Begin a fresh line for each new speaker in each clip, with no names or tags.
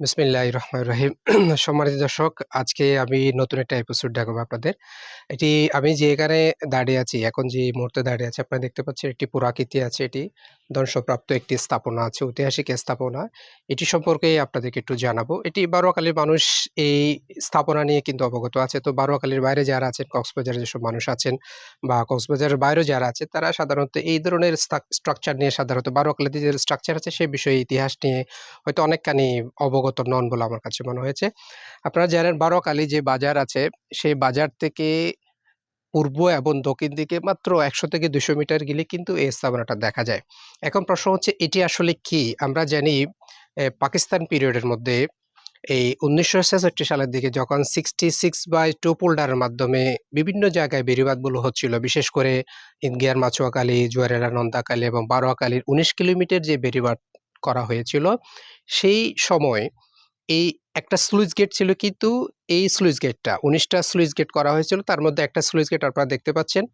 বিসমিল্লাহির রহমানির রহিম। সম্মানিত দর্শক, আজকে আমি নতুন একটা এপিসোড দেখাবো আপনাদের। এটি আমি যে এখানে দাঁড়িয়ে আছি, এখন যে মুহূর্তে দাঁড়িয়ে আছি, আপনারা দেখতে পাচ্ছেন একটি পুরাকীর্তি আছে। এটি ধ্বংসপ্রাপ্ত একটি স্থাপনা আছে, ঐতিহাসিক স্থাপনা। এটি সম্পর্কে আপনাদেরকে একটু জানাবো। এটি বারোয়াখালীর মানুষ এই স্থাপনা নিয়ে কিন্তু অবগত আছে। তো বারোয়াখালীর বাইরে যারা আছেন, কক্সবাজারে যেসব মানুষ আছেন বা কক্সবাজারের বাইরেও যারা আছে, তারা সাধারণত এই ধরনের স্ট্রাকচার নিয়ে সাধারণত বারোয়াখালীতে যে স্ট্রাকচার আছে, সেই বিষয়ে ইতিহাস নিয়ে হয়তো অনেকখানি অবগত নন বলে আমার কাছে মনে হয়েছে। আপনারা জানেন বারোয়াখালী যে বাজার আছে, সেই বাজার থেকে পূর্ব এবং দক্ষিণ দিকে মাত্র ১০০ থেকে ২০০ মিটার গেলে কিন্তু এই স্থাপনাটা দেখা যায়। এখন প্রশ্ন হচ্ছে এটি আসলে কি? আমরা জানি পাকিস্তান পিরিয়ডের মধ্যে এই ১৯৬৬ সালের দিকে যখন 66/2 পোল্ডারের মাধ্যমে বিভিন্ন জায়গায় বেড়িবাঁধগুলো হচ্ছিল, বিশেষ করে ইন্দিয়ার মাছুয়াখালী, জুয়ারেরা নন্দাখালী এবং বারোয়াখালীর ১৯ কিলোমিটার যে বেড়িবাঁধ করা হয়েছিল, সেই সময় এই একটা স্লুইস গেট ছিল, কিন্তু এই স্লুইস গেটটা ১৯ টা স্লুইস গেট করা হয়েছিল। তার মধ্যে একটা স্লুইস গেট আপনারা দেখতে পাচ্ছেন।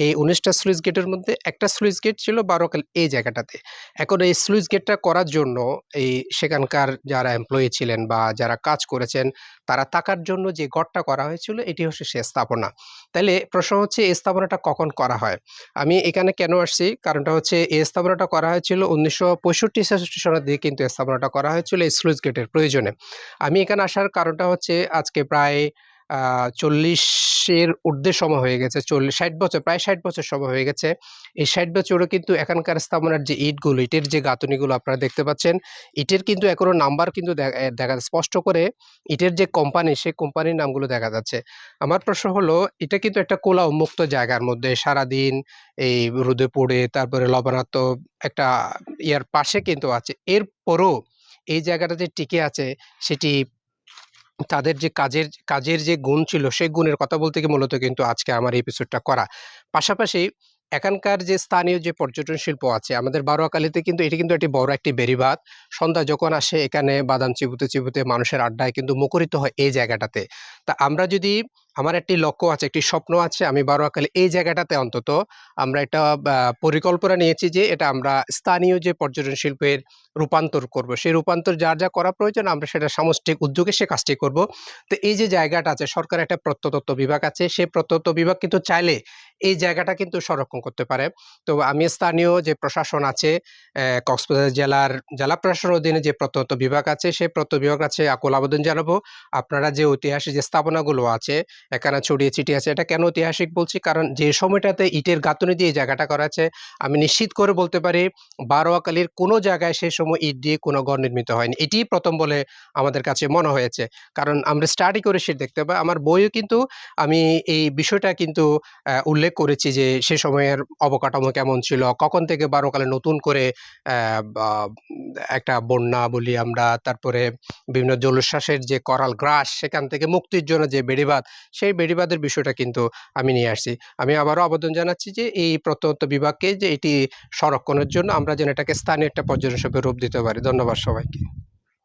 এই ১৯ টা স্লুইস গেটের মধ্যে একটা স্লুইস গেট ছিল বারোয়াখালী এই জায়গাটাতে। এখন এই স্লুইস গেটটা করার জন্য এই সেখানকার যারা এমপ্লয়ি ছিলেন বা যারা কাজ করেছেন, তারা থাকার জন্য যে ঘরটা করা হয়েছিল, এটি হচ্ছে সে স্থাপনা। তাইলে প্রশ্ন হচ্ছে এই স্থাপনাটা কখন করা হয়? আমি এখানে কেন আসছি? কারণটা হচ্ছে এই স্থাপনাটা করা হয়েছিল ১৯৬৫-৬৬ সনের দিকে, কিন্তু এই স্থাপনাটা করা হয়েছিল এই স্লুইস গেটের প্রয়োজনে। আমি এখানে আসার কারণটা হচ্ছে আজকে প্রায় ৪০ এর ঊর্ধ্বে সময় হয়ে গেছে। ৬০ বছর, প্রায় ৬০ বছর সময় হয়ে গেছে। এই ৬০ বছরেও কিন্তু এখানকার স্থাপনার যে ইটগুলো, ইটের যে গাঁথুনিগুলো আপনারা দেখতে পাচ্ছেন, ইটের কিন্তু এখনো নাম্বার কিন্তু দেখা যাচ্ছে স্পষ্ট করে। ইটের যে কোম্পানি, সেই কোম্পানির নামগুলো দেখা যাচ্ছে। আমার প্রশ্ন হলো, এটা কিন্তু একটা খোলা উন্মুক্ত জায়গার মধ্যে সারাদিন এই রোদে পড়ে, তারপরে লবণাক্ত একটা ইয়ার পাশে কিন্তু আছে। এরপরও এই জায়গাটা যে টিকে আছে, সেটি তাদের যে কাজের যে গুণ ছিল, সেই গুণের কথা বলতে গিয়ে মূলত কিন্তু আজকে আমার এই এপিসোডটা করা। পাশাপাশি এখানকার যে স্থানীয় যে পর্যটন শিল্প আছে, আমাদের বারোয়াখালীতে কিন্তু এটি কিন্তু একটি বড় একটি বেড়িবাঁধ। সন্ধ্যা যখন আসে, এখানে বাদাম চিবুতে, চিবুতে মানুষের আড্ডায় কিন্তু মুখরিত হয় এই জায়গাটাতে। তা আমরা যদি, আমার একটি লক্ষ্য আছে, একটি স্বপ্ন আছে, আমি বারোয়াখালী এই জায়গাটাতে অন্তত আমরা একটা পরিকল্পনা নিয়েছি যে এটা আমরা স্থানীয় যে পর্যটন শিল্পের রূপান্তর করব। সেই রূপান্তর যার যা করা প্রয়োজন, আমরা সেটা সামষ্টিক উদ্যোগে সে কাজটি করব। তো এই যে জায়গাটা আছে, সরকারের একটা প্রত্নতত্ত্ব বিভাগ আছে। সেই প্রত্নতত্ত্ব বিভাগ কিন্তু চাইলে এই জায়গাটা কিন্তু সংরক্ষণ করতে পারে। তো আমি স্থানীয় যে প্রশাসন আছে, কক্সবাজার জেলা প্রশাসনের অধীনে যে প্রত্নতত্ত্ব বিভাগ আছে, সেই প্রত্ন বিভাগ কাছে আকুল আবেদন জানাবো। আপনারা যে ঐতিহাসিক যে স্থাপনাগুলো আছে, এখানে ছড়িয়ে ছিটিয়ে আছে, এটা কেন ঐতিহাসিক বলছি? কারণ যে সময়টাতে ইটের গাঁথুনি দিয়ে এই জায়গাটা করা আছে, আমি নিশ্চিত করে বলতে পারি বারোয়াখালীর কোনো জায়গায় সেই সময় ইট দিয়ে কোনো ঘর নির্মিত হয়নি। এটিই ১ম বলে আমাদের কাছে মনে হয়েছে। কারণ আমরা স্টাডি করে সে দেখতে পাই। আমার বইও কিন্তু আমি এই বিষয়টা কিন্তু উল্লেখ করেছি যে সে সময়ের অবকাঠামো কেমন ছিল, কখন থেকে বারোয়াখালী নতুন করে বা একটা বন্যা বলি আমরা, তারপরে বিভিন্ন জলোচ্ছ্বাসের যে করাল গ্রাস, সেখান থেকে মুক্তির জন্য যে বেড়িবাঁধ, সেই বেড়িবাঁধের বিষয়টা কিন্তু আমি নিয়ে আসছি। আমি আবারও আবেদন জানাচ্ছি যে এই প্রত্নতত্ত্ব বিভাগকে যে এটি সংরক্ষণের জন্য আমরা যেন এটাকে স্থানীয় একটা পর্যটন হিসেবে রূপ দিতে পারি। ধন্যবাদ সবাইকে।